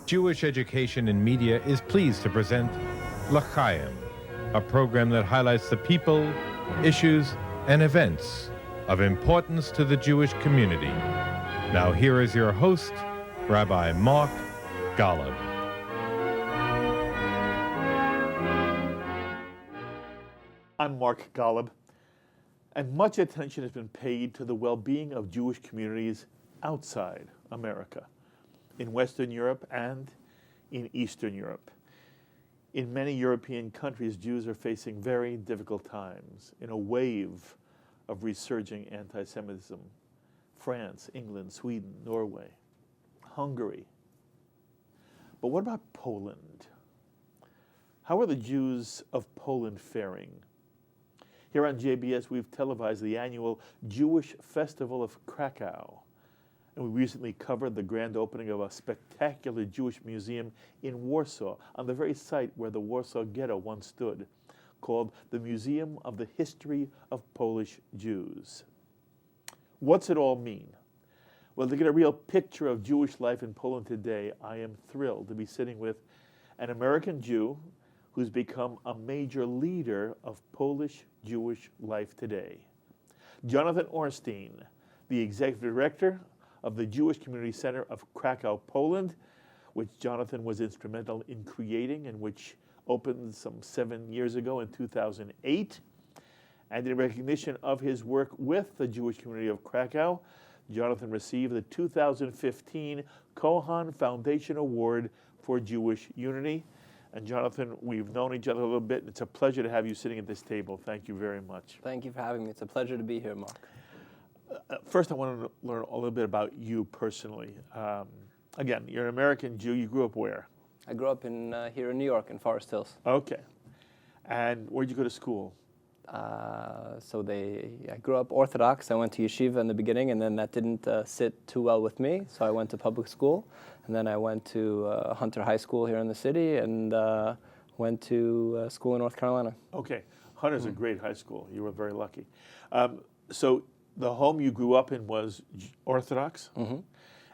Jewish Education in Media is pleased to present L'Chaim, a program that highlights the people, issues, and events of importance to the Jewish community. Now here is your host, Rabbi Mark Golub. I'm Mark Golub, and much attention has been paid to the well-being of Jewish communities outside America, in Western Europe and in Eastern Europe. In many European countries, Jews are facing very difficult times in a wave of resurging anti-Semitism. France, England, Sweden, Norway, Hungary. But what about Poland? How are the Jews of Poland faring? Here on JBS, we've televised the annual Jewish Festival of Krakow. And we recently covered the grand opening of a spectacular Jewish museum in Warsaw, on the very site where the Warsaw Ghetto once stood, called the Museum of the History of Polish Jews. What's it all mean? Well, to get a real picture of Jewish life in Poland today, I am thrilled to be sitting with an American Jew who's become a major leader of Polish Jewish life today. Jonathan Ornstein, the executive director of the Jewish Community Center of Krakow, Poland, which Jonathan was instrumental in creating and which opened some 7 years ago in 2008. And in recognition of his work with the Jewish community of Krakow, Jonathan received the 2015 Kohan Foundation Award for Jewish Unity. And Jonathan, we've known each other a little bit, and it's a pleasure to have you sitting at this table. Thank you very much. Thank you for having me. It's a pleasure to be here, Mark. First, I want to learn a little bit about you personally. Again, you're an American Jew. You grew up where? I grew up here in New York, in Forest Hills. Okay. And where'd you go to school? I grew up Orthodox. I went to yeshiva in the beginning, and then that didn't sit too well with me, so I went to public school. And then I went to Hunter High School here in the city, and went to school in North Carolina. Okay. Hunter's a great high school. You were very lucky. So the home you grew up in was Orthodox? Mm-hmm.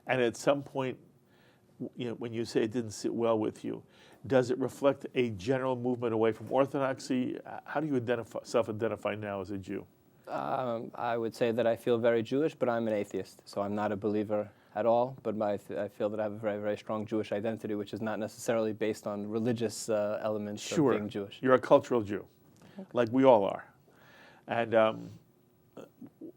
And at some point, when you say it didn't sit well with you, does it reflect a general movement away from Orthodoxy? How do you self-identify now as a Jew? I would say that I feel very Jewish, but I'm an atheist, so I'm not a believer at all. But I feel that I have a very, very strong Jewish identity, which is not necessarily based on religious elements of being Jewish. You're a cultural Jew, like we all are. And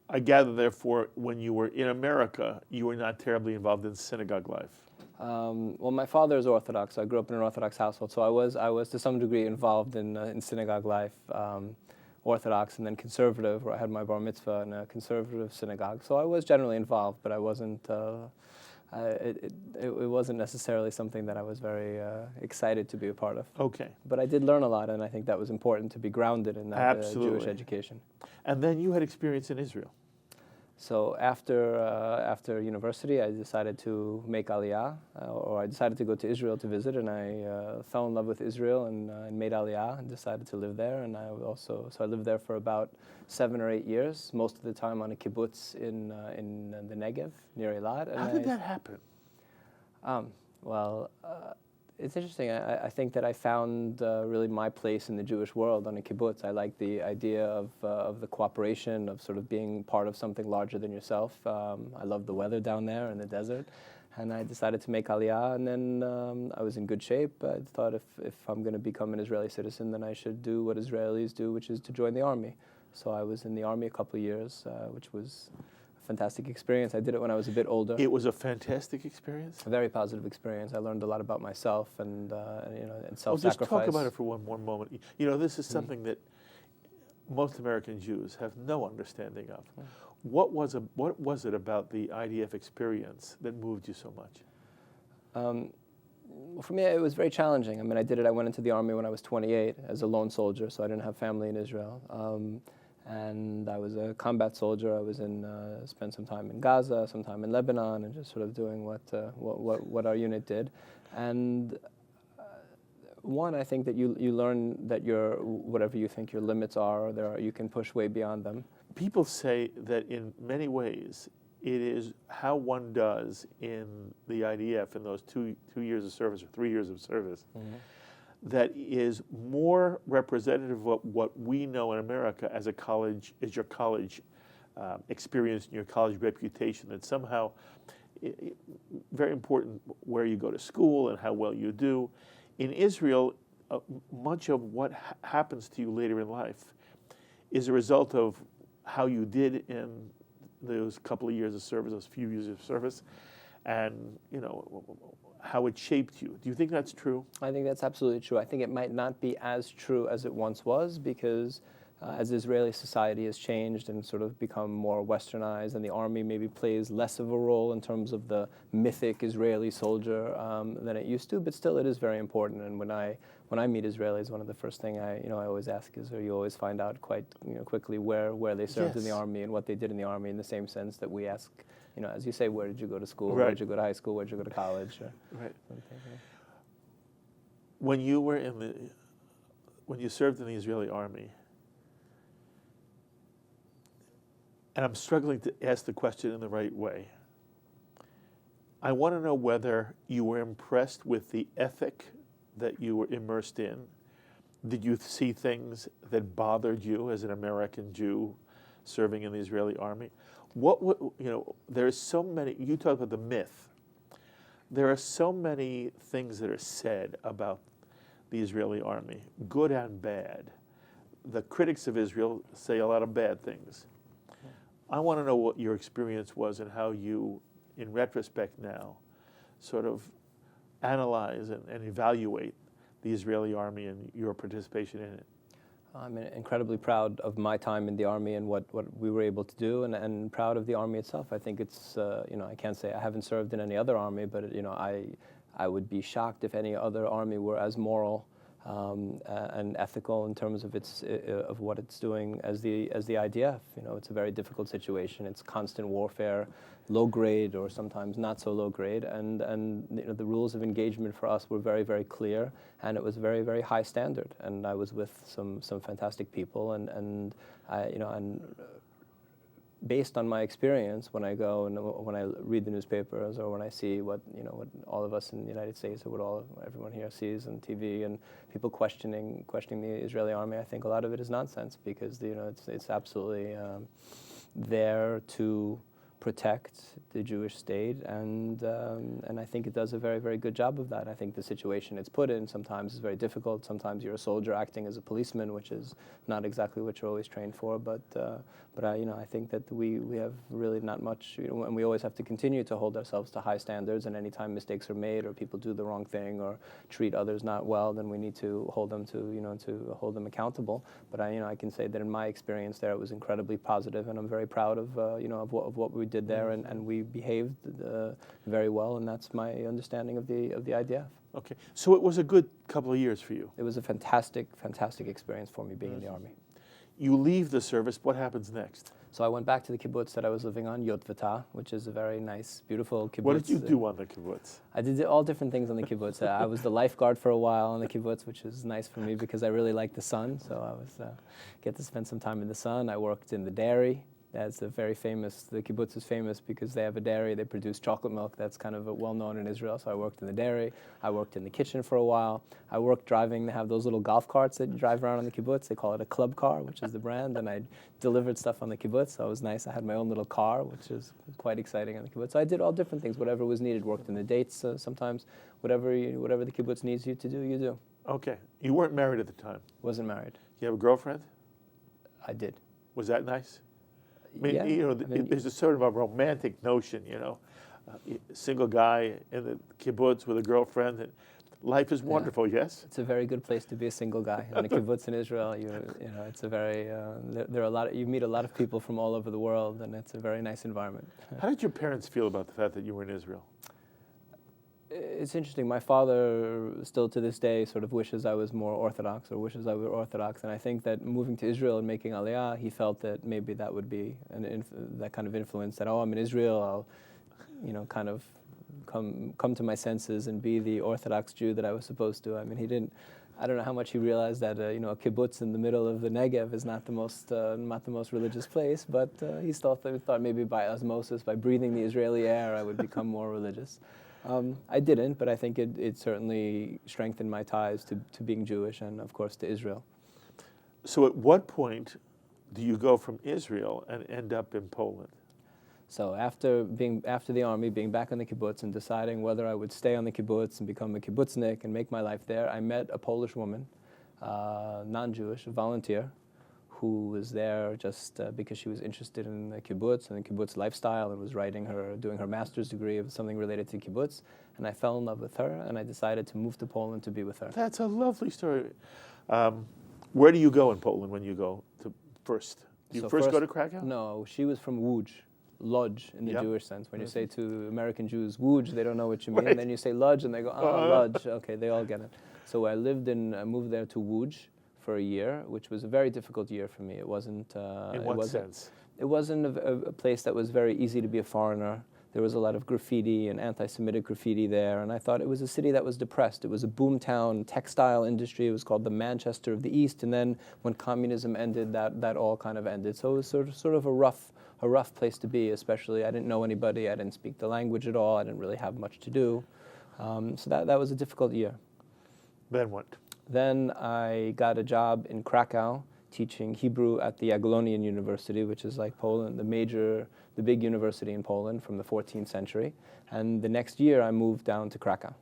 I gather, therefore, when you were in America, you were not terribly involved in synagogue life. Well, my father is Orthodox. I grew up in an Orthodox household, so I was to some degree involved in synagogue life, Orthodox and then conservative, where I had my bar mitzvah in a conservative synagogue. So I was generally involved, but I wasn't. It wasn't necessarily something that I was very excited to be a part of. Okay. But I did learn a lot, and I think that was important to be grounded in that Jewish education. And then you had experience in Israel. So after university, I decided to make Aliyah, or I decided to go to Israel to visit, and I fell in love with Israel and made Aliyah and decided to live there. And I lived there for about 7 or 8 years, most of the time on a kibbutz in the Negev near Eilat. How did that happen? It's interesting. I think that I found really my place in the Jewish world on a kibbutz. I like the idea of the cooperation, of sort of being part of something larger than yourself. I love the weather down there in the desert. And I decided to make Aliyah, and then I was in good shape. I thought if I'm going to become an Israeli citizen, then I should do what Israelis do, which is to join the army. So I was in the army a couple of years, which was fantastic experience. I did it when I was a bit older. It was a fantastic experience? A very positive experience. I learned a lot about myself and self-sacrifice. Well, just talk about it for one more moment. This is something that most American Jews have no understanding of. What was it about the IDF experience that moved you so much? Well, for me, it was very challenging. I mean, I went into the army when I was 28 as a lone soldier, so I didn't have family in Israel. And I was a combat soldier. I was spent some time in Gaza, some time in Lebanon, and just sort of doing what our unit did. And one, I think that you learn that whatever you think your limits are, you can push way beyond them. People say that in many ways, it is how one does in the IDF in those two years of service or 3 years of service that is more representative of what we know in America as a college, as your college experience and your college reputation, that somehow very important where you go to school and how well you do. In Israel, much of what happens to you later in life is a result of how you did in those couple of years of service, those few years of service, and how it shaped you. Do you think that's true? I think that's absolutely true. I think it might not be as true as it once was because as Israeli society has changed and sort of become more westernized, and the army maybe plays less of a role in terms of the mythic Israeli soldier than it used to, but still it is very important. And when I meet Israelis, one of the first thing I always ask is, or you always find out quite quickly where they served in the army and what they did in the army, in the same sense that we ask, as you say, where did you go to school? Right. Where did you go to high school? Where did you go to college? Right. When you were when you served in the Israeli army, and I'm struggling to ask the question in the right way, I want to know whether you were impressed with the ethic that you were immersed in. Did you see things that bothered you as an American Jew serving in the Israeli army? There's so many, you talk about the myth. There are so many things that are said about the Israeli army, good and bad. The critics of Israel say a lot of bad things. I want to know what your experience was and how you, in retrospect now, sort of analyze and evaluate the Israeli army and your participation in it. I'm incredibly proud of my time in the army and what we were able to do, and proud of the army itself. I think it's, I can't say I haven't served in any other army, but I would be shocked if any other army were as moral and ethical in terms of of what it's doing as the IDF. It's a very difficult situation. It's constant warfare, low grade or sometimes not so low grade, and the rules of engagement for us were very, very clear, and it was very, very high standard. And I was with some fantastic people, and based on my experience, when I go and when I read the newspapers or when I see what all of us in the United States or what everyone here sees on TV and people questioning the Israeli army, I think a lot of it is nonsense because it's absolutely there to protect the Jewish state, and I think it does a very, very good job of that. I think the situation it's put in sometimes is very difficult. Sometimes you're a soldier acting as a policeman, which is not exactly what you're always trained for. But I think that we have really not much, and we always have to continue to hold ourselves to high standards. And anytime mistakes are made or people do the wrong thing or treat others not well, then we need to hold them to hold them accountable. But I can say that in my experience there, it was incredibly positive, and I'm very proud of what we did there, and we behaved very well, and that's my understanding of the IDF. Okay, so it was a good couple of years for you. It was a fantastic experience for me being in the army. You leave the service, what happens next? So I went back to the kibbutz that I was living on, Yotvata, which is a very nice, beautiful kibbutz. What did you do on the kibbutz? I did all different things on the kibbutz. I was the lifeguard for a while on the kibbutz, which is nice for me because I really like the sun. So I was get to spend some time in the sun. I worked in the dairy. That's a very famous, the kibbutz is famous because they have a dairy, they produce chocolate milk, that's kind of well known in Israel, so I worked in the dairy, I worked in the kitchen for a while, I worked driving, they have those little golf carts that you drive around on the kibbutz, they call it a club car, which is the brand, and I delivered stuff on the kibbutz, so it was nice, I had my own little car, which is quite exciting on the kibbutz. So I did all different things, whatever was needed, worked in the dates, sometimes whatever the kibbutz needs you to do, you do. Okay, you weren't married at the time? Wasn't married. You have a girlfriend? I did. Was that nice? I mean, Yeah, there's a sort of a romantic notion, single guy in the kibbutz with a girlfriend. And life is wonderful, yes? It's a very good place to be a single guy. In a kibbutz in Israel, it's a very, there are you meet a lot of people from all over the world, and it's a very nice environment. How did your parents feel about the fact that you were in Israel? It's interesting. My father still to this day sort of wishes I was more Orthodox or wishes I were Orthodox. And I think that moving to Israel and making Aliyah, he felt that maybe that would be that kind of influence that, I'm in Israel, I'll, kind of come to my senses and be the Orthodox Jew that I was supposed to. I mean, he didn't I don't know how much he realized that a kibbutz in the middle of the Negev is not the most religious place, but he thought maybe by osmosis, by breathing the Israeli air, I would become more religious. I didn't, but I think it certainly strengthened my ties to being Jewish and, of course, to Israel. So at what point do you go from Israel and end up in Poland? So after the army, being back on the kibbutz and deciding whether I would stay on the kibbutz and become a kibbutznik and make my life there, I met a Polish woman, non-Jewish, a volunteer, who was there just because she was interested in the kibbutz and the kibbutz lifestyle and was doing her master's degree of something related to kibbutz. And I fell in love with her, and I decided to move to Poland to be with her. That's a lovely story. Where do you go in Poland when you go to first? Do you first go to Krakow? No, she was from Łódź. Lodge in the Jewish sense. When you say to American Jews, Łódź, they don't know what you mean. And then you say Lodge, and they go, Lodge. Okay, they all get it. So I moved there to Łódź for a year, which was a very difficult year for me. It wasn't. In what sense? It wasn't a place that was very easy to be a foreigner. There was a lot of graffiti and anti-Semitic graffiti there, and I thought it was a city that was depressed. It was a boomtown textile industry. It was called the Manchester of the East, and then when communism ended, that all kind of ended. So it was sort of a rough place to be, especially I didn't know anybody, I didn't speak the language at all, I didn't really have much to do. So that was a difficult year. Then what? Then I got a job in Krakow teaching Hebrew at the Jagiellonian University, which is like Poland, the big university in Poland from the 14th century. And the next year I moved down to Krakow.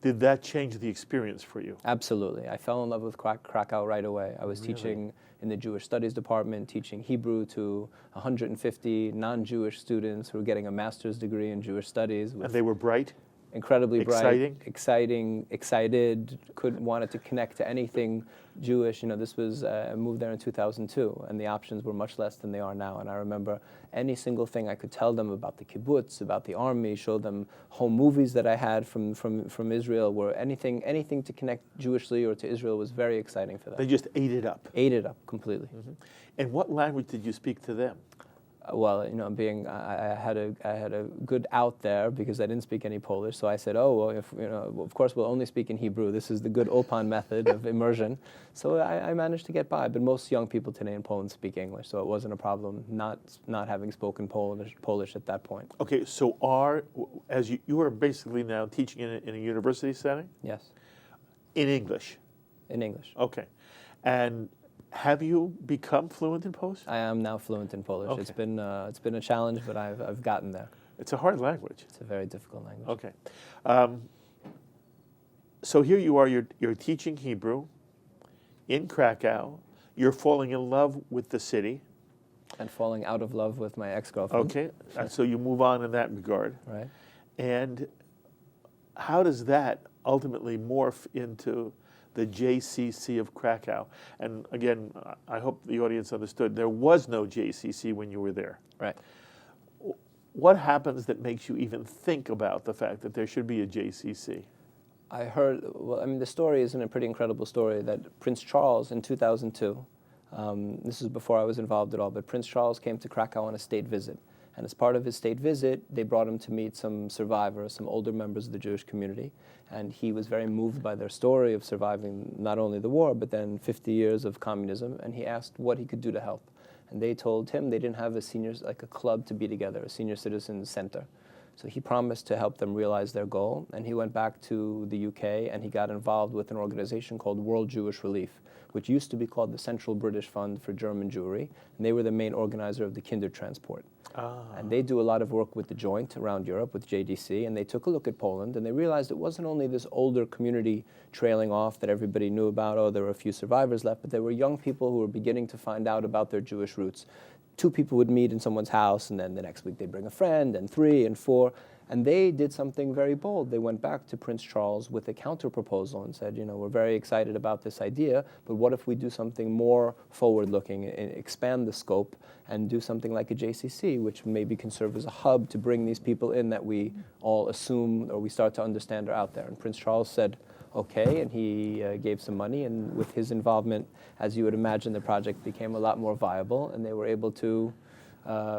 Did that change the experience for you? Absolutely. I fell in love with Krakow right away. I was teaching in the Jewish Studies department, teaching Hebrew to 150 non-Jewish students who were getting a master's degree in Jewish Studies. And they were bright? Incredibly bright, Exciting? excited, wanted to connect to anything Jewish. This was, I moved there in 2002, and the options were much less than they are now. And I remember any single thing I could tell them about the kibbutz, about the army, show them home movies that I had from Israel, where anything to connect Jewishly or to Israel was very exciting for them. They just ate it up? Ate it up completely. Mm-hmm. And what language did you speak to them? Well, I had a good out there because I didn't speak any Polish. So I said, of course we'll only speak in Hebrew. This is the good Ulpan method of immersion. So I managed to get by. But most young people today in Poland speak English, so it wasn't a problem not having spoken Polish at that point. Okay, so as you are basically now teaching in a university setting? Yes. In English? In English. Okay. And have you become fluent in Polish? I am now fluent in Polish. Okay. It's been a challenge, but I've gotten there. It's a hard language. It's a very difficult language. Okay. So here you are, you're teaching Hebrew in Krakow. You're falling in love with the city. And falling out of love with my ex-girlfriend. Okay. So you move on in that regard. Right. And how does that ultimately morph into the JCC of Krakow? And again, I hope the audience understood, there was no JCC when you were there. Right. What happens that makes you even think about the fact that there should be a JCC? I heard, the story is a pretty incredible story that Prince Charles in 2002, this is before I was involved at all, but Prince Charles came to Krakow on a state visit. And as part of his state visit, they brought him to meet some survivors, some older members of the Jewish community. And he was very moved by their story of surviving not only the war, but then 50 years of communism. And he asked what he could do to help. And they told him they didn't have a club to be together, a senior citizens center. So he promised to help them realize their goal. And he went back to the UK and he got involved with an organization called World Jewish Relief, which used to be called the Central British Fund for German Jewry. And they were the main organizer of the Kinder Transport. And they do a lot of work with the Joint around Europe, with JDC, and they took a look at Poland, and they realized it wasn't only this older community trailing off that everybody knew about, there were a few survivors left, but there were young people who were beginning to find out about their Jewish roots. 2 people would meet in someone's house, and then the next week they'd bring a friend, and 3 and 4. And they did something very bold. They went back to Prince Charles with a counter-proposal and said, we're very excited about this idea, but what if we do something more forward-looking, and expand the scope, and do something like a JCC, which maybe can serve as a hub to bring these people in that we all assume or we start to understand are out there. And Prince Charles said, okay, and he gave some money, and with his involvement, as you would imagine, the project became a lot more viable, and they were able to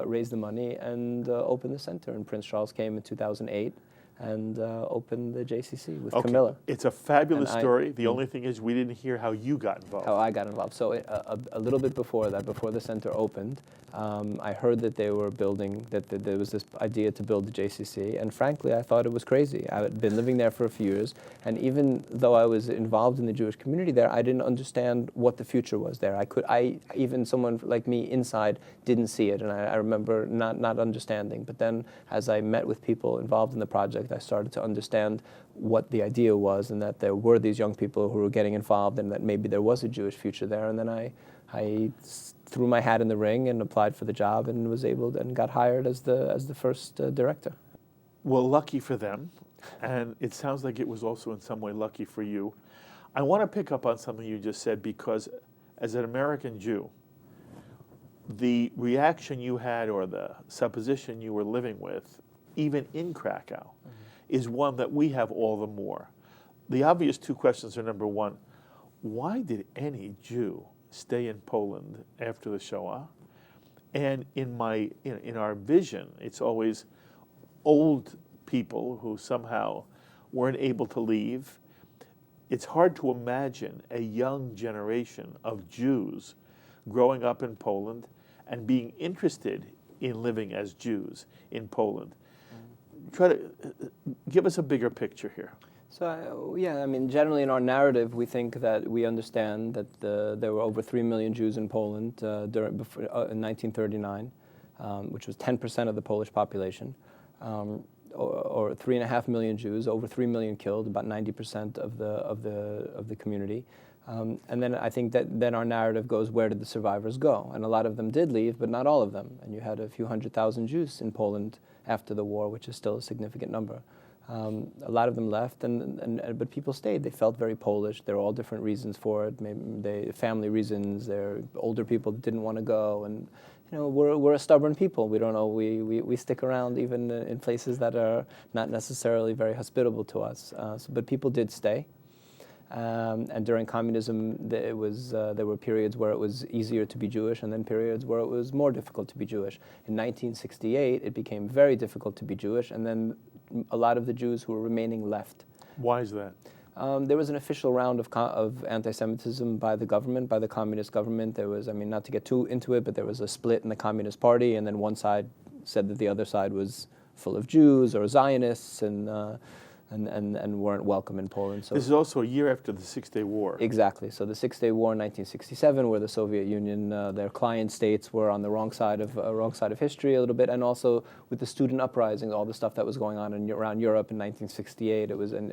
raise the money and open the center. And Prince Charles came in 2008, and opened the JCC with Okay. Camilla. It's a fabulous And story. The only thing is we didn't hear how you got involved. How I got involved. So a little bit before that, before the center opened, I heard that they were building, that there was this idea to build the JCC, and frankly, I thought it was crazy. I had been living there for a few years, and even though I was involved in the Jewish community there, I didn't understand what the future was there. Even someone like me inside didn't see it, and I remember not understanding. But then, as I met with people involved in the project, I started to understand what the idea was, and that there were these young people who were getting involved, and that maybe there was a Jewish future there. And then I threw my hat in the ring and applied for the job, and was able and got hired as the first director. Well, lucky for them, and it sounds like it was also in some way lucky for you. I want to pick up on something you just said, because as an American Jew, the reaction you had, or the supposition you were living with, even in Krakow, is one that we have all the more. The obvious two questions are, number one, why did any Jew stay in Poland after the Shoah? And in our vision, it's always old people who somehow weren't able to leave. It's hard to imagine a young generation of Jews growing up in Poland and being interested in living as Jews in Poland. Try to give us a bigger picture here. So, yeah, I mean, generally in our narrative, we think that we understand that there were over 3 million Jews in Poland in 1939, which was 10% of the Polish population, or 3.5 million Jews, over 3 million killed, about 90% of the community. And then I think that then our narrative goes, where did the survivors go? And a lot of them did leave, but not all of them. And you had a few 100,000 Jews in Poland after the war, which is still a significant number. A lot of them left, but people stayed. They felt very Polish. There were all different reasons for it. Maybe family reasons. They're older people that didn't want to go, and we're a stubborn people. We don't know. We stick around even in places that are not necessarily very hospitable to us. But people did stay. And during communism, there were periods where it was easier to be Jewish, and then periods where it was more difficult to be Jewish. In 1968, it became very difficult to be Jewish, and then a lot of the Jews who were remaining left. Why is that? There was an official round of anti-Semitism by the government, by the communist government. There was, not to get too into it, but there was a split in the Communist Party, and then one side said that the other side was full of Jews or Zionists, and weren't welcome in Poland. So this is also a year after the Six-Day War. Exactly. So the Six-Day War in 1967, where the Soviet Union, their client states, were on the wrong side of history a little bit, and also with the student uprising, all the stuff that was going on around Europe in 1968. It was, and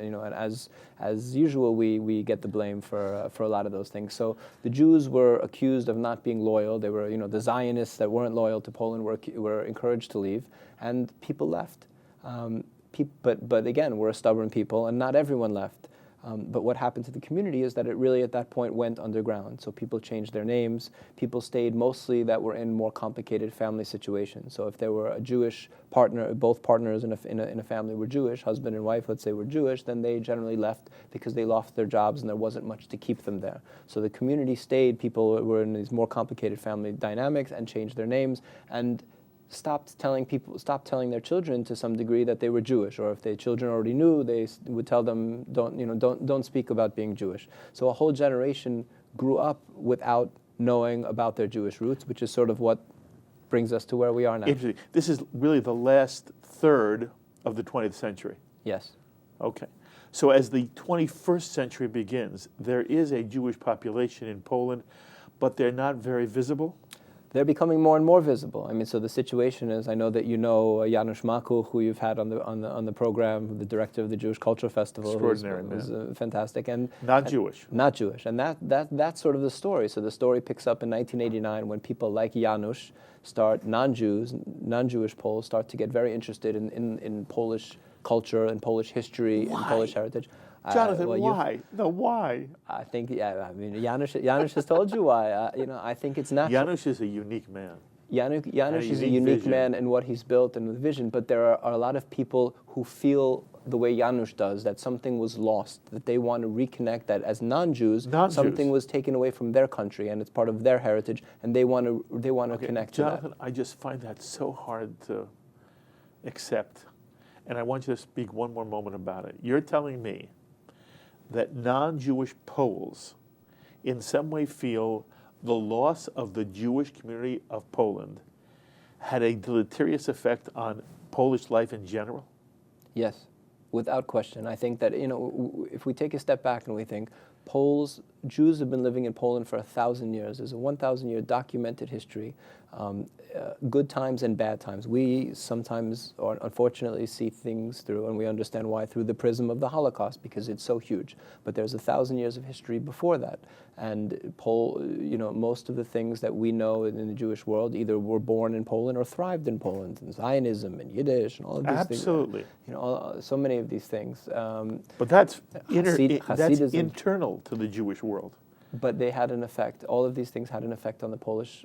as usual, we get the blame for a lot of those things. So the Jews were accused of not being loyal. They were, the Zionists that weren't loyal to Poland were encouraged to leave, and people left. But again, we're a stubborn people, and not everyone left. But what happened to the community is that it really, at that point, went underground. So people changed their names. People stayed mostly that were in more complicated family situations. So if there were a Jewish partner, both partners in a family were Jewish, husband and wife, let's say, were Jewish, then they generally left because they lost their jobs and there wasn't much to keep them there. So the community stayed. People were in these more complicated family dynamics and changed their names, and stopped telling their children to some degree that they were Jewish, or if their children already knew, they would tell them, don't speak about being Jewish. So a whole generation grew up without knowing about their Jewish roots, which is sort of what brings us to where we are now. Interesting. This is really the last third of the 20th century. Yes. Okay. So as the 21st century begins, there is a Jewish population in Poland, but they're not very visible? They're becoming more and more visible. So the situation is, I know that you know Janusz Makul, who you've had on the program, the director of the Jewish Culture Festival. Extraordinary who's man. Fantastic. And Jewish. Not Jewish. And that's sort of the story. So the story picks up in 1989 when people like Janusz start, non-Jewish Poles start to get very interested in Polish culture and Polish history and Polish heritage. Jonathan, why? Why? I think, Janusz has told you why. I think it's natural. Janusz is a unique man. Janusz is a unique man in what he's built and the vision, but there are a lot of people who feel the way Janusz does, that something was lost, that they want to reconnect, that as non-Jews, something was taken away from their country and it's part of their heritage, and they want to connect Jonathan, to that. I just find that so hard to accept. and I want you to speak one more moment about it. You're telling me that non-Jewish Poles in some way feel the loss of the Jewish community of Poland had a deleterious effect on Polish life in general? Yes, without question. I think that, if we take a step back and we think Jews have been living in Poland for 1,000 years. There's a 1,000-year documented history, good times and bad times. We sometimes, or unfortunately, see things through, and we understand why, through the prism of the Holocaust, because it's so huge. But there's 1,000 years of history before that. And most of the things that we know in the Jewish world either were born in Poland or thrived in Poland, and Zionism and Yiddish and all of these things. Absolutely. So many of these things. But that's Hasidism. internal to the Jewish world. But they had an effect. All of these things had an effect on the Polish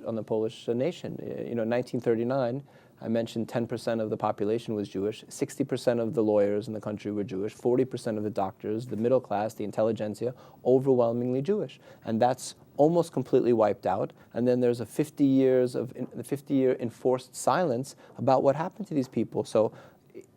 nation. In 1939, I mentioned 10% of the population was Jewish. 60% of the lawyers in the country were Jewish. 40% of the doctors, the middle class, the intelligentsia, overwhelmingly Jewish, and that's almost completely wiped out. And then there's a 50-year enforced silence about what happened to these people. So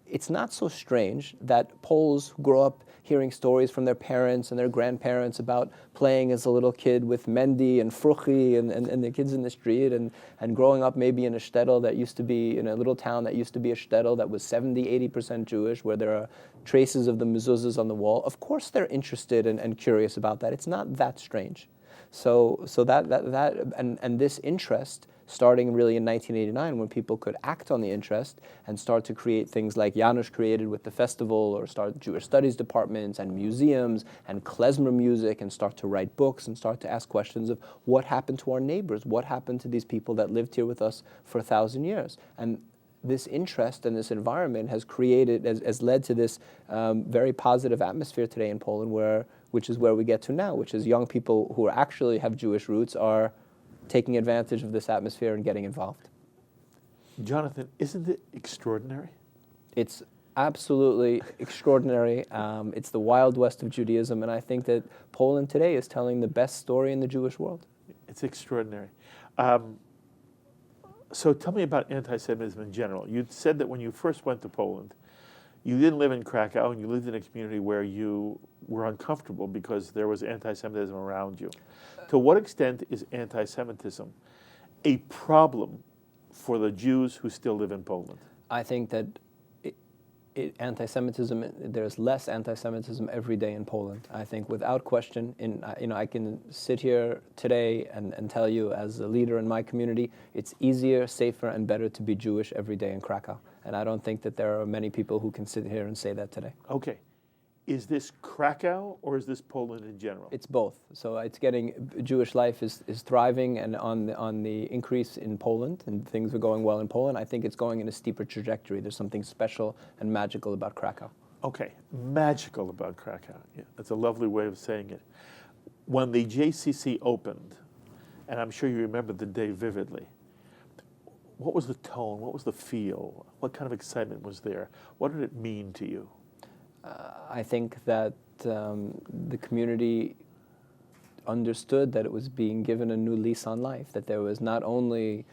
it's not so strange that Poles grow up hearing stories from their parents and their grandparents about playing as a little kid with Mendy and Fruchi and the kids in the street, and growing up maybe in a Shtetl that used to be, in a little town that used to be a Shtetl that was 70-80% Jewish, where there are traces of the mezuzahs on the wall. Of course they're interested and curious about that. It's not that strange. So this interest, starting really in 1989, when people could act on the interest and start to create things like Janusz created with the festival, or start Jewish studies departments and museums and klezmer music, and start to write books and start to ask questions of what happened to our neighbors, what happened to these people that lived here with us for 1,000 years. And this interest and this environment has led to this very positive atmosphere today in Poland, which is where we get to now, which is young people who actually have Jewish roots are taking advantage of this atmosphere and getting involved. Jonathan, isn't it extraordinary? It's absolutely extraordinary. It's the Wild West of Judaism, and I think that Poland today is telling the best story in the Jewish world. It's extraordinary. So tell me about anti-Semitism in general. You said that when you first went to Poland, you didn't live in Krakow, and you lived in a community where you were uncomfortable because there was anti-Semitism around you. To what extent is anti-Semitism a problem for the Jews who still live in Poland? I think that anti-Semitism, there's less anti-Semitism every day in Poland. I think without question, I can sit here today and tell you, as a leader in my community, it's easier, safer, and better to be Jewish every day in Krakow. And I don't think that there are many people who can sit here and say that today. Okay. Is this Krakow, or is this Poland in general? It's both. So Jewish life is thriving and on the increase in Poland, and things are going well in Poland. I think it's going in a steeper trajectory. There's something special and magical about Krakow. Okay, magical about Krakow. Yeah, that's a lovely way of saying it. When the JCC opened, and I'm sure you remember the day vividly, what was the tone? What was the feel? What kind of excitement was there? What did it mean to you? I think that the community understood that it was being given a new lease on life, that there was not only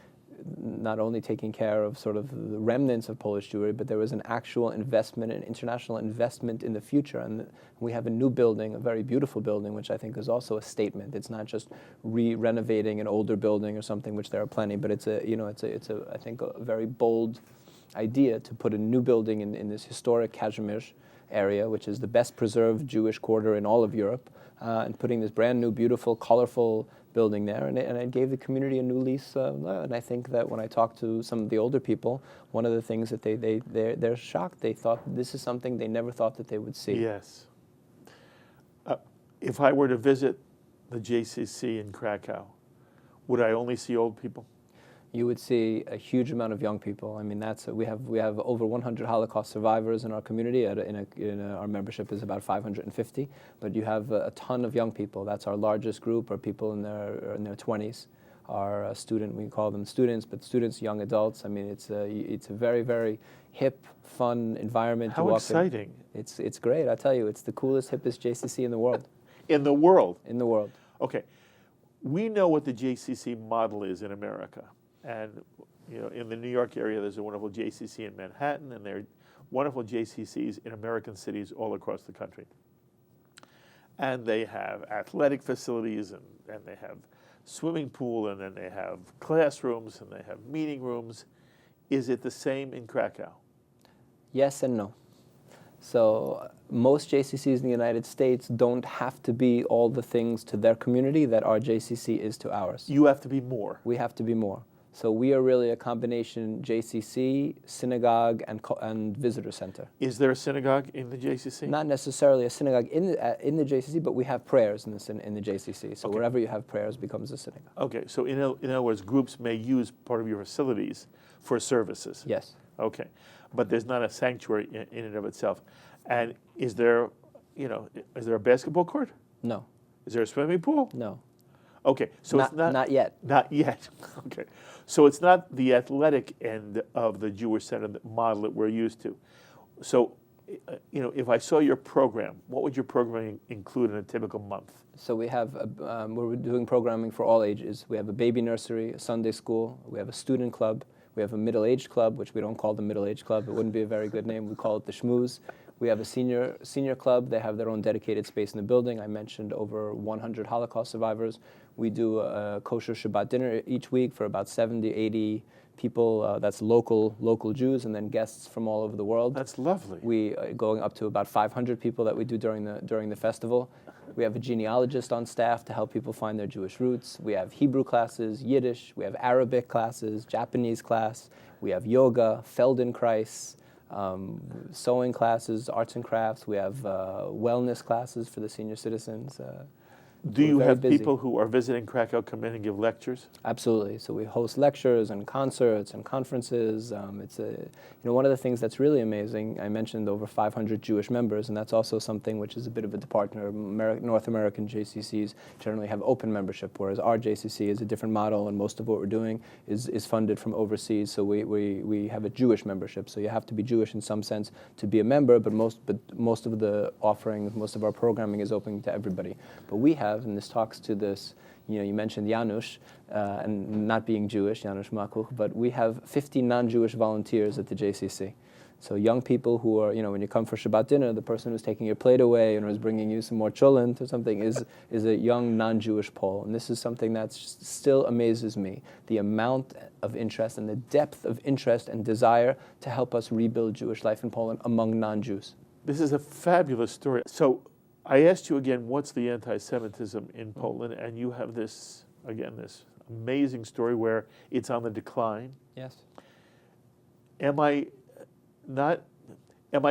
taking care of sort of the remnants of Polish Jewry, but there was an actual investment, an international investment in the future. And we have a new building, a very beautiful building, which I think is also a statement. It's not just renovating an older building or something, which there are plenty, but it's I think a very bold idea to put a new building in this historic Kazimierz area, which is the best preserved Jewish quarter in all of Europe, and putting this brand new, beautiful, colorful building there, and it gave the community a new lease. And I think that when I talk to some of the older people, one of the things that they're shocked. They thought this is something they never thought that they would see. Yes. If I were to visit the JCC in Krakow, would I only see old people? You would see a huge amount of young people. I mean, we have over 100 Holocaust survivors in our community. Our membership is about 550, but you have a ton of young people. That's our largest group, are people in their 20s. Our we call them students, but students, young adults. I mean, it's a very, very hip, fun environment. How exciting! It's great. I tell you, it's the coolest, hippest JCC in the world. In the world. In the world. Okay, we know what the JCC model is in America. And in the New York area, there's a wonderful JCC in Manhattan, and there are wonderful JCCs in American cities all across the country. And they have athletic facilities, and they have swimming pool, and then they have classrooms, and they have meeting rooms. Is it the same in Krakow? Yes and no. So most JCCs in the United States don't have to be all the things to their community that our JCC is to ours. You have to be more. We have to be more. So we are really a combination JCC, synagogue, and visitor center. Is there a synagogue in the JCC? Not necessarily a synagogue in the JCC, but we have prayers in the JCC. So wherever you have prayers becomes a synagogue. Okay, so in other words, groups may use part of your facilities for services. Yes. Okay, but there's not a sanctuary in and of itself. And is there a basketball court? No. Is there a swimming pool? No. Okay, so it's not yet. Not yet. Okay, so it's not the athletic end of the Jewish Center model that we're used to. So, if I saw your program, what would your programming include in a typical month? So we have, we're doing programming for all ages. We have a baby nursery, a Sunday school, we have a student club, we have a middle-aged club, which we don't call the middle-aged club. It wouldn't be a very good name. We call it the Schmooze. We have a senior club. They have their own dedicated space in the building. I mentioned over 100 Holocaust survivors. We do a kosher Shabbat dinner each week for about 70, 80 people. That's local Jews, and then guests from all over the world. That's lovely. We going up to about 500 people that we do during the festival. We have a genealogist on staff to help people find their Jewish roots. We have Hebrew classes, Yiddish. We have Arabic classes, Japanese class. We have yoga, Feldenkrais, sewing classes, arts and crafts. We have wellness classes for the senior citizens. Do you have people who are visiting Krakow come in and give lectures? Absolutely. So we host lectures and concerts and conferences. It's one of the things that's really amazing. I mentioned over 500 Jewish members, and that's also something which is a bit of a departure. North American JCCs generally have open membership, whereas our JCC is a different model, and most of what we're doing is funded from overseas. So we have a Jewish membership. So you have to be Jewish in some sense to be a member, but most of the offerings, most of our programming is open to everybody. But we have, and this talks to this, you mentioned Janusz, and not being Jewish, Janusz Makuch, but we have 50 non-Jewish volunteers at the JCC. So young people who are, when you come for Shabbat dinner, the person who's taking your plate away and who's bringing you some more cholent or something is a young non-Jewish Pole. And this is something that still amazes me, the amount of interest and the depth of interest and desire to help us rebuild Jewish life in Poland among non-Jews. This is a fabulous story. So I asked you again, what's the anti-Semitism in Poland? And you have this amazing story where it's on the decline. Yes. Am I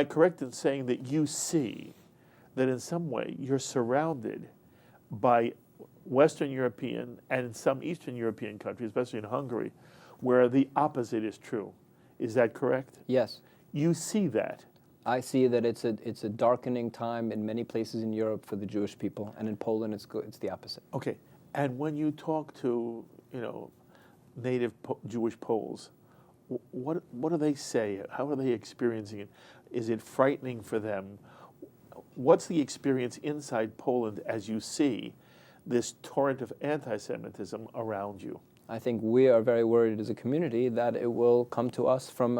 correct in saying that you see that in some way you're surrounded by Western European and some Eastern European countries, especially in Hungary, where the opposite is true? Is that correct? Yes. You see that. I see that it's a darkening time in many places in Europe for the Jewish people, and in Poland it's the opposite. Okay, and when you talk to native Jewish Poles, what do they say? How are they experiencing it? Is it frightening for them? What's the experience inside Poland as you see this torrent of anti-Semitism around you? I think we are very worried as a community that it will come to us from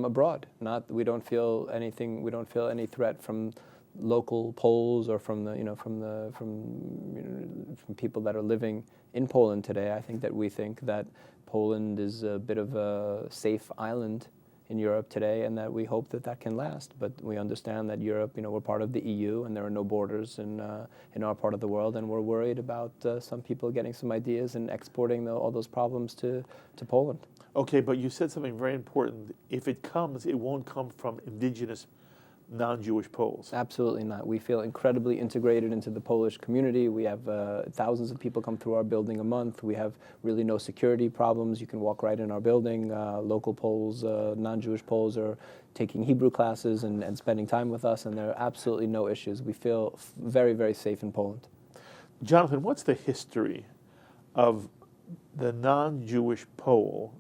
abroad. We don't feel anything. We don't feel any threat from local Poles or from people that are living in Poland today. I think that Poland is a bit of a safe island in Europe today, and that we hope that can last. But we understand that Europe, we're part of the EU, and there are no borders in our part of the world, and we're worried about some people getting some ideas and exporting all those problems to Poland. Okay, but you said something very important. If it comes, it won't come from indigenous non-Jewish Poles. Absolutely not. We feel incredibly integrated into the Polish community. We have thousands of people come through our building a month. We have really no security problems. You can walk right in our building. Local Poles, non-Jewish Poles are taking Hebrew classes and spending time with us, and there are absolutely no issues. We feel very, very safe in Poland. Jonathan, what's the history of the non-Jewish Pole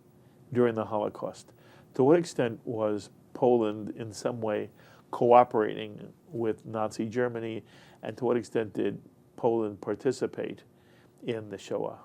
during the Holocaust? To what extent was Poland in some way cooperating with Nazi Germany, and to what extent did Poland participate in the Shoah?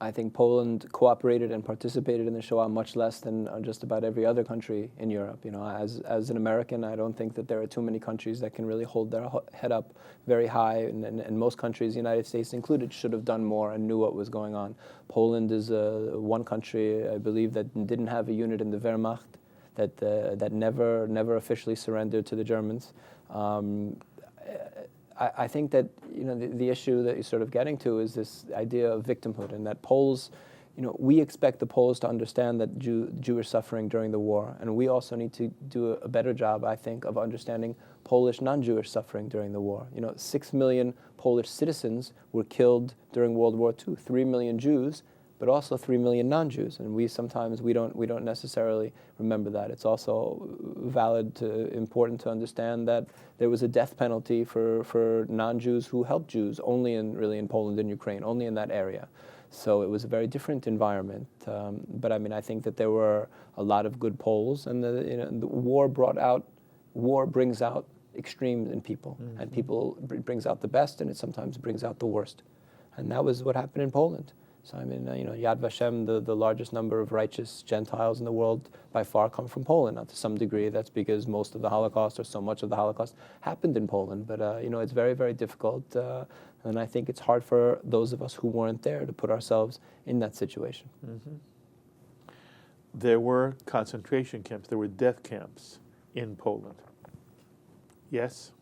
I think Poland cooperated and participated in the Shoah much less than just about every other country in Europe. You know, as an American, I don't think that there are too many countries that can really hold their head up very high, and most countries, the United States included, should have done more and knew what was going on. Poland is one country, I believe, that didn't have a unit in the Wehrmacht, that never officially surrendered to the Germans. I think that, you know, the issue that you're sort of getting to is this idea of victimhood, and that Poles, you know, we expect the Poles to understand that Jewish suffering during the war, and we also need to do a better job, I think, of understanding Polish non-Jewish suffering during the war. You know, 6 million Polish citizens were killed during World War II, 3 million Jews, but also 3 million non-Jews, and we don't necessarily remember that. It's also important to understand that there was a death penalty for non-Jews who helped Jews only in Poland and Ukraine, only in that area. So it was a very different environment. But I mean, I think that there were a lot of good Poles, and the war brings out extremes in people, and people brings out the best, and it sometimes brings out the worst, and that was what happened in Poland. So I mean, you know, Yad Vashem, the largest number of righteous Gentiles in the world by far come from Poland. Now, to some degree, that's because most of the Holocaust, or so much of the Holocaust, happened in Poland. But you know, it's very, very difficult, and I think it's hard for those of us who weren't there to put ourselves in that situation. Mm-hmm. There were concentration camps. There were death camps in Poland. Yes?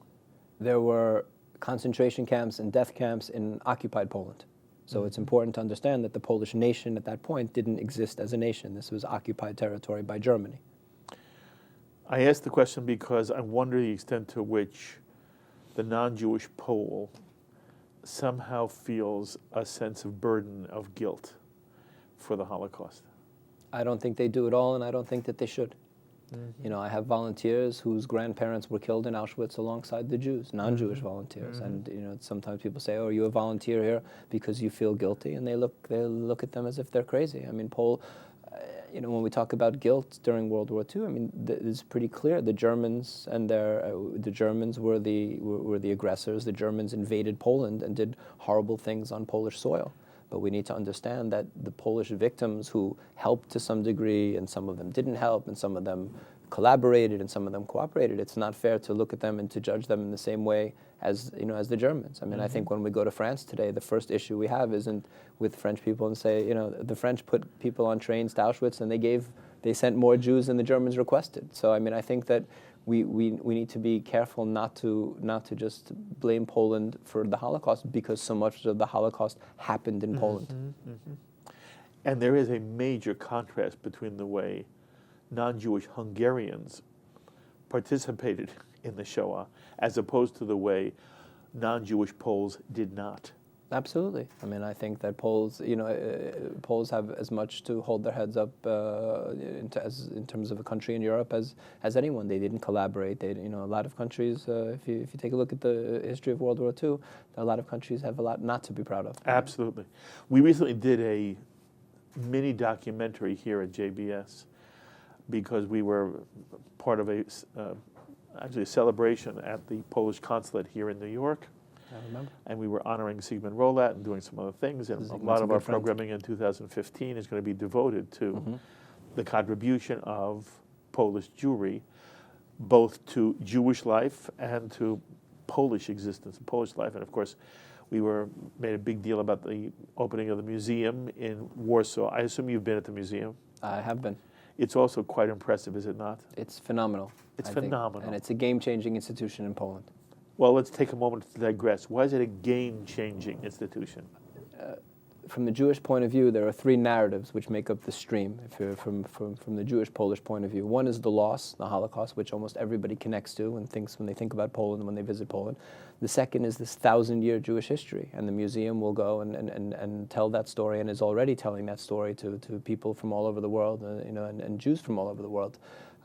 There were concentration camps and death camps in occupied Poland. So it's important to understand that the Polish nation at that point didn't exist as a nation. This was occupied territory by Germany. I ask the question because I wonder the extent to which the non-Jewish Pole somehow feels a sense of burden, of guilt for the Holocaust. I don't think they do at all, and I don't think that they should. Mm-hmm. You know, I have volunteers whose grandparents were killed in Auschwitz alongside the Jews, non-Jewish volunteers. Mm-hmm. And you know, sometimes people say, "Oh, are you a volunteer here because you feel guilty?" And they look at them as if they're crazy. I mean, you know, when we talk about guilt during World War II, I mean, it's pretty clear. The Germans and the Germans were the aggressors. The Germans invaded Poland and did horrible things on Polish soil. But we need to understand that the Polish victims who helped to some degree, and some of them didn't help, and some of them collaborated, and some of them cooperated. It's not fair to look at them and to judge them in the same way as, you know, as the Germans. I mean, I think when we go to France today, the first issue we have isn't with French people and say, you know, the French put people on trains to Auschwitz and they sent more Jews than the Germans requested. So I mean, I think that we need to be careful not to just blame Poland for the Holocaust, because so much of the Holocaust happened in Poland. Mm-hmm. And there is a major contrast between the way non-Jewish Hungarians participated in the Shoah as opposed to the way non-Jewish Poles did not. Absolutely. I mean, I think that Poles have as much to hold their heads up in terms of a country in Europe as anyone. They didn't collaborate. A lot of countries, if you take a look at the history of World War II, a lot of countries have a lot not to be proud of. Absolutely. We recently did a mini documentary here at JBS because we were part of actually a celebration at the Polish consulate here in New York. I remember. And we were honoring Sigmund Rolat and doing some other things. And a lot of our programming in 2015 is going to be devoted to the contribution of Polish Jewry, both to Jewish life and to Polish existence, Polish life. And of course, we made a big deal about the opening of the museum in Warsaw. I assume you've been at the museum? I have been. It's also quite impressive, is it not? It's phenomenal. It's phenomenal. And it's a game-changing institution in Poland. Well, let's take a moment to digress. Why is it a game-changing institution? From the Jewish point of view, there are three narratives which make up the stream, if you're from the Jewish-Polish point of view. One is the loss, the Holocaust, which almost everybody connects to and thinks when they think about Poland and when they visit Poland. The second is this 1,000-year Jewish history, and the museum will go and tell that story, and is already telling that story to people from all over the world, and Jews from all over the world.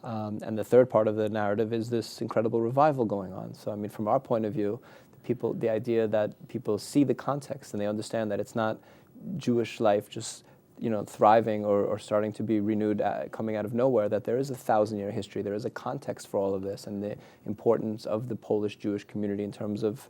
And the third part of the narrative is this incredible revival going on. So, I mean, from our point of view, the idea that people see the context and they understand that it's not Jewish life just, thriving or starting to be renewed, coming out of nowhere, that there is a 1,000-year history, there is a context for all of this, and the importance of the Polish Jewish community in terms of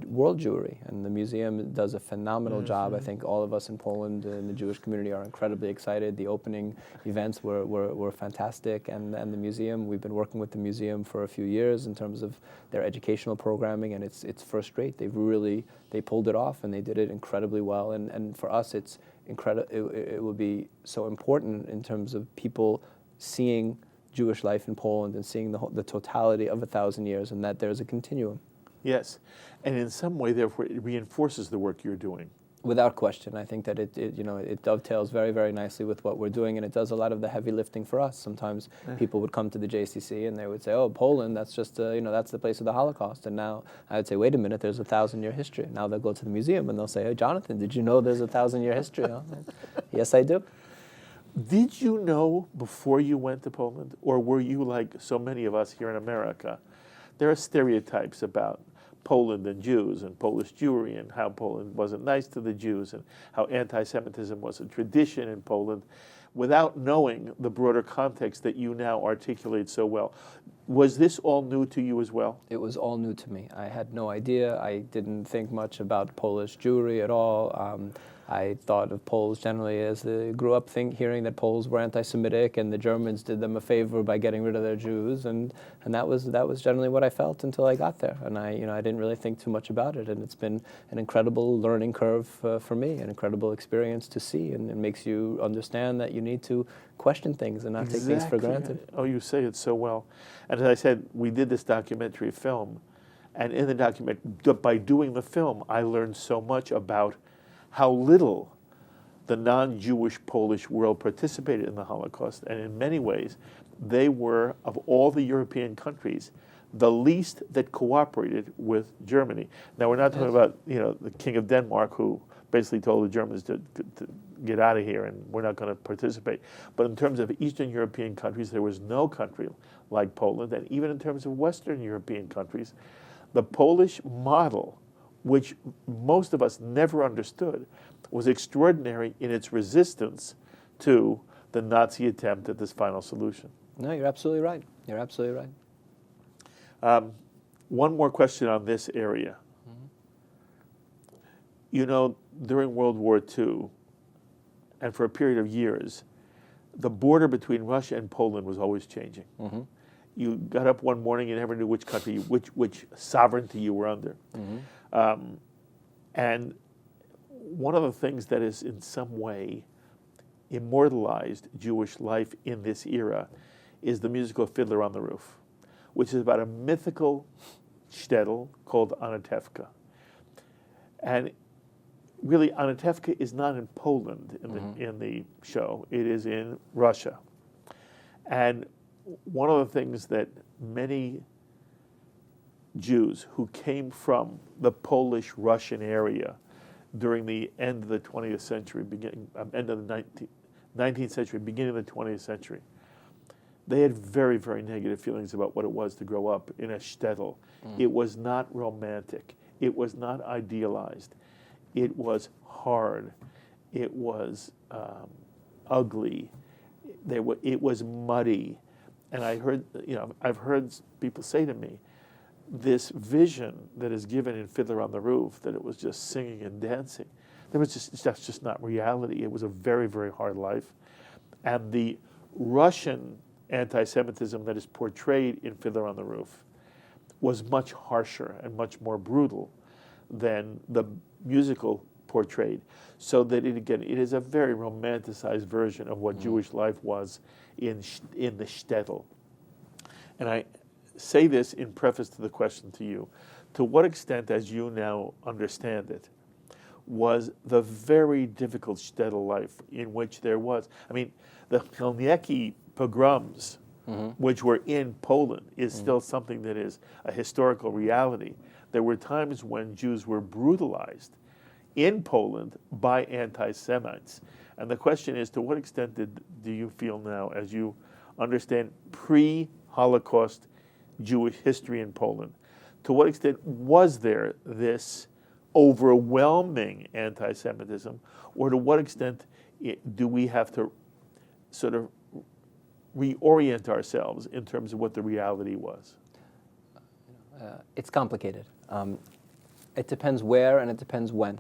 world Jewry, and the museum does a phenomenal job. I think all of us in Poland in the Jewish community are incredibly excited. The opening events were fantastic, and the museum, we've been working with the museum for a few years in terms of their educational programming, and it's first rate. They pulled it off, and they did it incredibly well. And for us, it's incredible. It will be so important in terms of people seeing Jewish life in Poland and seeing the totality of 1,000 years, and that there's a continuum. Yes, and in some way, therefore, it reinforces the work you're doing. Without question, I think that it dovetails very, very nicely with what we're doing, and it does a lot of the heavy lifting for us. Sometimes people would come to the JCC and they would say, "Oh, Poland, that's just that's the place of the Holocaust." And now I would say, "Wait a minute, there's a 1,000-year history." Now they'll go to the museum and they'll say, "Hey, Jonathan, did you know there's a 1,000-year history?" Yes, I do. Did you know before you went to Poland, or were you like so many of us here in America? There are stereotypes about Poland and Jews and Polish Jewry, and how Poland wasn't nice to the Jews, and how anti-Semitism was a tradition in Poland, without knowing the broader context that you now articulate so well. Was this all new to you as well? It was all new to me. I had no idea. I didn't think much about Polish Jewry at all. I thought of Poles generally as grew up hearing that Poles were anti-Semitic and the Germans did them a favor by getting rid of their Jews, and that was generally what I felt until I got there. And I didn't really think too much about it, and it's been an incredible learning curve for me, an incredible experience to see, and it makes you understand that you need to question things and not take things for granted. Oh, you say it so well. And as I said, we did this documentary film, and in the documentary, by doing the film, I learned so much about how little the non-Jewish Polish world participated in the Holocaust, and in many ways, they were, of all the European countries, the least that cooperated with Germany. Now, we're not talking about the King of Denmark, who basically told the Germans to get out of here and we're not going to participate. But in terms of Eastern European countries, there was no country like Poland, and even in terms of Western European countries, the Polish model, which most of us never understood, was extraordinary in its resistance to the Nazi attempt at this final solution. No, you're absolutely right. You're absolutely right. One more question on this area. During World War II, and for a period of years, the border between Russia and Poland was always changing. You got up one morning, you never knew which country, which sovereignty you were under. And one of the things that is in some way immortalized Jewish life in this era is the musical Fiddler on the Roof, which is about a mythical shtetl called Anatevka. And really, Anatevka is not in Poland in the show. It is in Russia. And one of the things that many Jews who came from the Polish-Russian area during the end of the 20th century, end of the 19th century, beginning of the 20th century, they had very, very negative feelings about what it was to grow up in a shtetl. It was not romantic. It was not idealized. It was hard. It was ugly. It was muddy. And I've heard people say to me, this vision that is given in Fiddler on the Roof, that it was just singing and dancing, that's just not reality. It was a very, very hard life. And the Russian anti-Semitism that is portrayed in Fiddler on the Roof was much harsher and much more brutal than the musical portrayed. So that it is a very romanticized version of what Jewish life was in the shtetl. And I say this in preface to the question to you. To what extent, as you now understand it, was the very difficult shtetl life in which there was, the Chelniecki pogroms, which were in Poland, is still something that is a historical reality. There were times when Jews were brutalized in Poland by anti-Semites. And the question is, to what extent do you feel now, as you understand pre-Holocaust Jewish history in Poland, to what extent was there this overwhelming anti-Semitism, or to what extent do we have to sort of reorient ourselves in terms of what the reality was? It's complicated. It depends where and it depends when.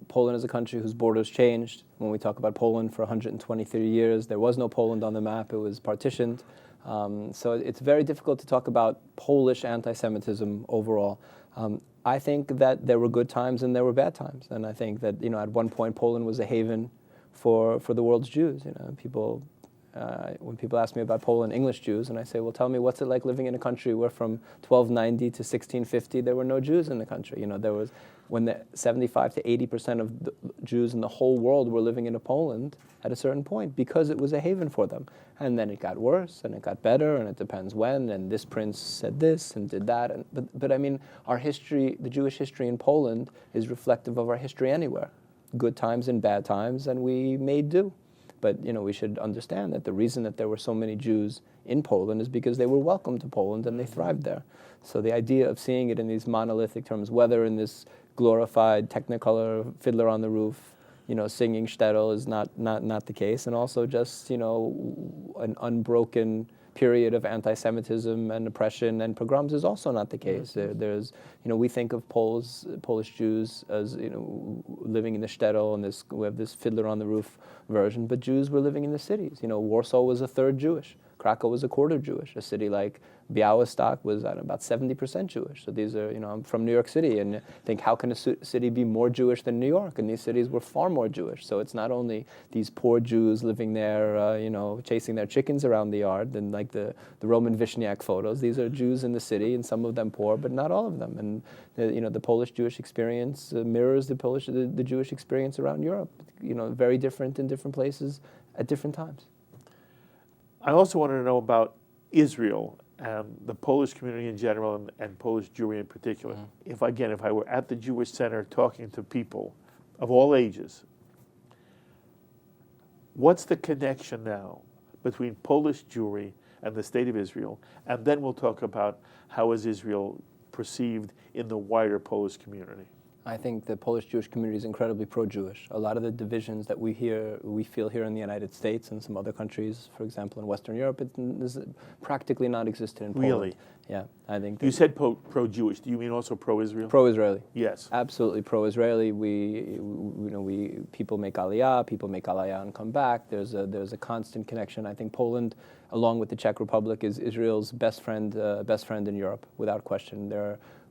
Poland is a country whose borders changed. When we talk about Poland for 123 years, there was no Poland on the map. It was partitioned. So it's very difficult to talk about Polish anti-Semitism overall. I think that there were good times and there were bad times. And I think that, at one point Poland was a haven for the world's Jews. People, when people ask me about Poland, English Jews, and I say, well, tell me, what's it like living in a country where from 1290 to 1650 there were no Jews in the country? There was, when 75 to 80% of the Jews in the whole world were living in Poland at a certain point because it was a haven for them. And then it got worse and it got better, and it depends when, and this prince said this and did that. But I mean, our history, the Jewish history in Poland, is reflective of our history anywhere. Good times and bad times, and we made do. But we should understand that the reason that there were so many Jews in Poland is because they were welcome to Poland and they thrived there. So the idea of seeing it in these monolithic terms, whether in this glorified Technicolor Fiddler on the Roof, singing Shtetl, is not the case, and also just an unbroken period of anti-Semitism and oppression and pogroms is also not the case. There's, we think of Polish Jews as, living in the Shtetl, and we have this Fiddler on the Roof version, but Jews were living in the cities. Warsaw was a third Jewish. Krakow was a quarter Jewish. A city like Białystok was about 70% Jewish. So these are, I'm from New York City, and think, how can a city be more Jewish than New York? And these cities were far more Jewish. So it's not only these poor Jews living there, chasing their chickens around the yard, and like the Roman Vishniak photos. These are Jews in the city, and some of them poor, but not all of them. And the Polish Jewish experience mirrors the Jewish experience around Europe. Very different in different places at different times. I also wanted to know about Israel and the Polish community in general and Polish Jewry in particular. Mm-hmm. If I were at the Jewish Center talking to people of all ages, what's the connection now between Polish Jewry and the State of Israel? And then we'll talk about how is Israel perceived in the wider Polish community. I think the Polish Jewish community is incredibly pro-Jewish. A lot of the divisions that we feel here in the United States and some other countries, for example, in Western Europe, is practically non-existent in Poland. Really? Yeah, I think. You said pro-Jewish. Do you mean also pro-Israel? Pro-Israeli. Yes. Absolutely pro-Israeli. People make Aliyah and come back. There's a constant connection. I think Poland, along with the Czech Republic, is Israel's best friend in Europe, without question.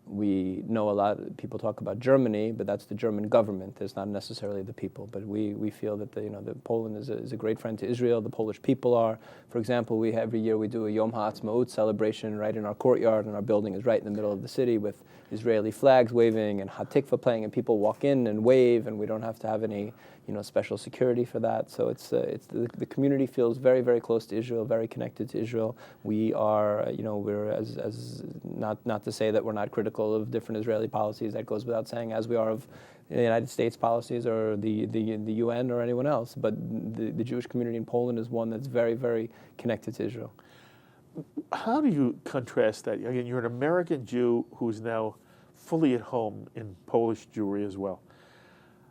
We know a lot, people talk about Germany, but that's the German government. It's not necessarily the people. But we feel that the Poland is a great friend to Israel. The Polish people are. For example, every year we do a Yom HaAtzmaut celebration right in our courtyard, and our building is right in the middle of the city with Israeli flags waving and Hatikva playing, and people walk in and wave, and we don't have to have any special security for that. So the community feels very, very close to Israel, very connected to Israel. We are, we're as not to say that we're not critical of different Israeli policies. That goes without saying, as we are of the United States policies or the UN or anyone else. But the Jewish community in Poland is one that's very, very connected to Israel. How do you contrast that? Again, you're an American Jew who's now fully at home in Polish Jewry as well.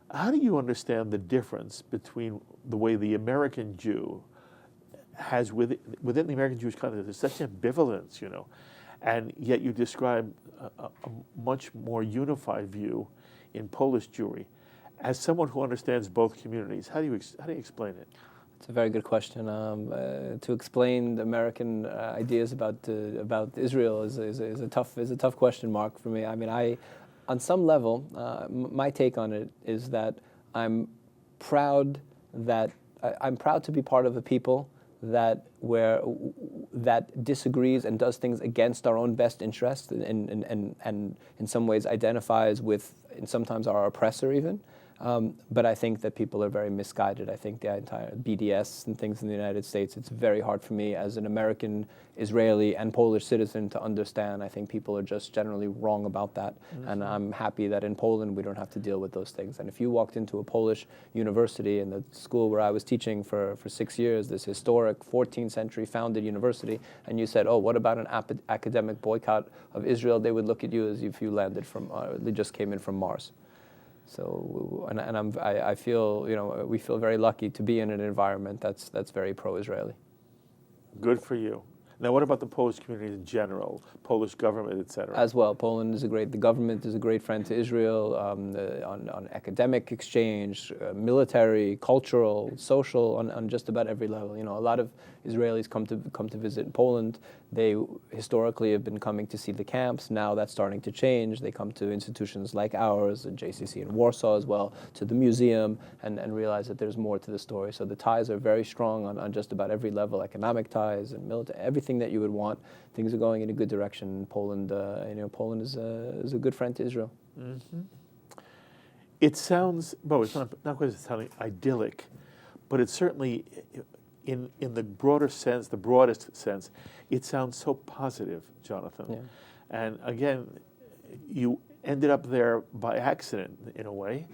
How do you understand the difference between the way the American Jew has within the American Jewish context, there's such ambivalence, and yet you describe a much more unified view in Polish Jewry. As someone who understands both communities, how do you explain it? It's a very good question. To explain the American ideas about Israel is a tough question, Mark, for me. I mean, on some level, my take on it is that I'm proud to be part of a people that disagrees and does things against our own best interest, and in some ways identifies with, and sometimes our oppressor even. But I think that people are very misguided. I think the entire BDS and things in the United States, it's very hard for me as an American, Israeli, and Polish citizen to understand. I think people are just generally wrong about that. Mm-hmm. And I'm happy that in Poland we don't have to deal with those things. And if you walked into a Polish university, in the school where I was teaching for 6 years, this historic 14th century founded university, and you said, oh, what about an academic boycott of Israel? They would look at you as if you landed they just came in from Mars. So, I feel, we feel very lucky to be in an environment that's very pro-Israeli. Good for you. Now, what about the Polish community in general, Polish government, et cetera? As well, Poland is the government is a great friend to Israel on academic exchange, military, cultural, social, on just about every level. You know, a lot of Israelis come to visit Poland. They historically have been coming to see the camps. Now that's starting to change. They come to institutions like ours, JCC in Warsaw as well, to the museum, and realize that there's more to the story. So the ties are very strong on just about every level, economic ties and military, everything that you would want. Things are going in a good direction. Poland, Poland is a good friend to Israel. Mm-hmm. It sounds, well, it's not quite sounding idyllic, but it's certainly, in the broadest sense, it sounds so positive, Jonathan. Yeah. And again, you ended up there by accident in a way,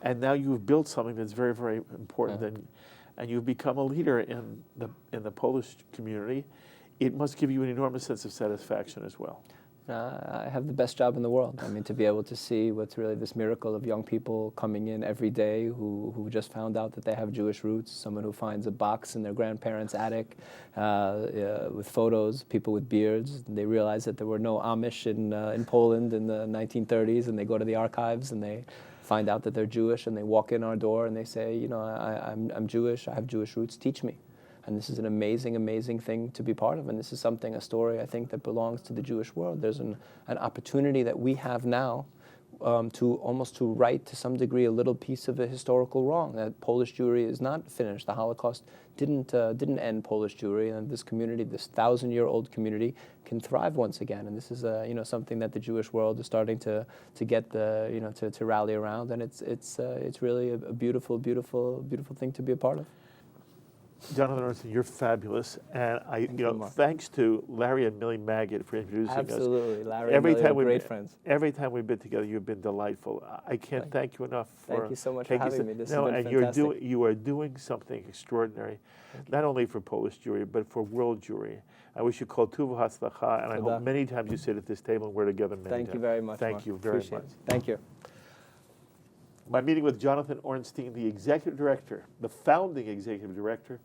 and now you've built something that's very, very important, and you've become a leader in the Polish community. It must give you an enormous sense of satisfaction as well. I have the best job in the world. I mean, to be able to see what's really this miracle of young people coming in every day who just found out that they have Jewish roots, someone who finds a box in their grandparents' attic with photos, people with beards. They realize that there were no Amish in Poland in the 1930s, and they go to the archives and they find out that they're Jewish, and they walk in our door and they say, you know, I'm Jewish, I have Jewish roots, teach me. And this is an amazing, amazing thing to be part of. And this is a story, I think, that belongs to the Jewish world. There's an opportunity that we have now to right, to some degree, a little piece of a historical wrong. That Polish Jewry is not finished. The Holocaust didn't end Polish Jewry, and this community, this 1,000-year-old community, can thrive once again. And this is something that the Jewish world is starting to get to rally around. And it's really a beautiful, beautiful, beautiful thing to be a part of. Jonathan Ornstein, you're fabulous, and thanks to Larry and Millie Maggot for introducing us. Absolutely, Larry and Millie are great friends. Every time we've been together, you've been delightful. I can't thank you enough for. Thank you so much for having me. This has been and fantastic. you are doing something extraordinary, not only for Polish Jewry but for world Jewry. I wish you kol tuv hatzlacha, and I hope many times you sit at this table and we're together many times. Thank you very much. Thank Mark. you very Appreciate much. it. Thank you. My meeting with Jonathan Ornstein, the executive director, the founding executive director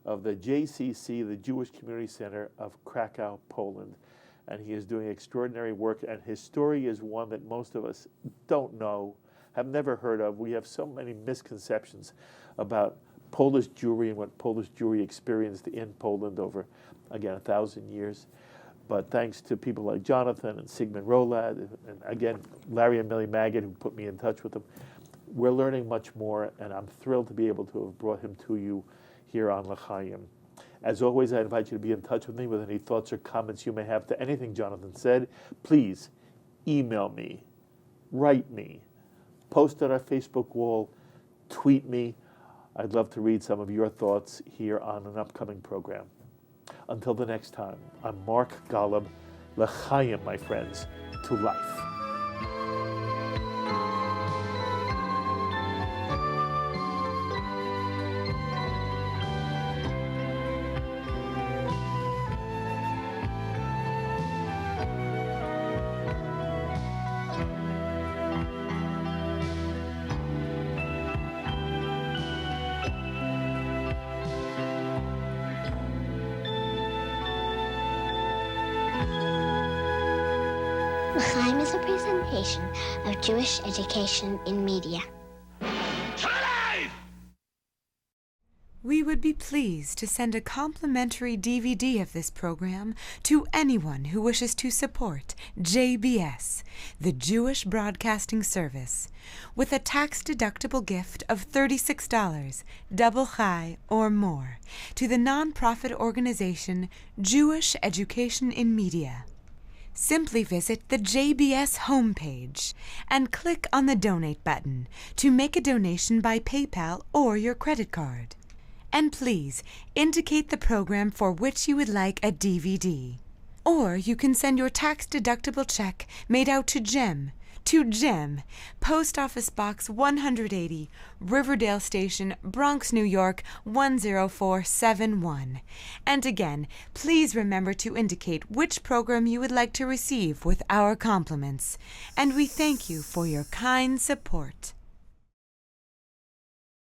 of the JCC, the Jewish Community Center of Krakow, Poland. And he is doing extraordinary work, and his story is one that most of us don't know, have never heard of. We have so many misconceptions about Polish Jewry and what Polish Jewry experienced in Poland over, again, 1,000 years. But thanks to people like Jonathan and Sigmund Rolad, and again, Larry and Millie Maggot, who put me in touch with them, we're learning much more, and I'm thrilled to be able to have brought him to you here on L'chaim. As always, I invite you to be in touch with me with any thoughts or comments you may have to anything Jonathan said. Please email me, write me, post on our Facebook wall, tweet me. I'd love to read some of your thoughts here on an upcoming program. Until the next time, I'm Mark Golub. L'chaim, my friends, to life. L'chaim is a presentation of Jewish education in media. We would be pleased to send a complimentary DVD of this program to anyone who wishes to support JBS, the Jewish Broadcasting Service, with a tax-deductible gift of $36, double chai or more, to the nonprofit organization Jewish Education in Media. Simply visit the JBS homepage and click on the Donate button to make a donation by PayPal or your credit card. And please indicate the program for which you would like a DVD. Or you can send your tax-deductible check made out to Jem, Post Office Box 180, Riverdale Station, Bronx, New York 10471. And again, please remember to indicate which program you would like to receive with our compliments. And we thank you for your kind support.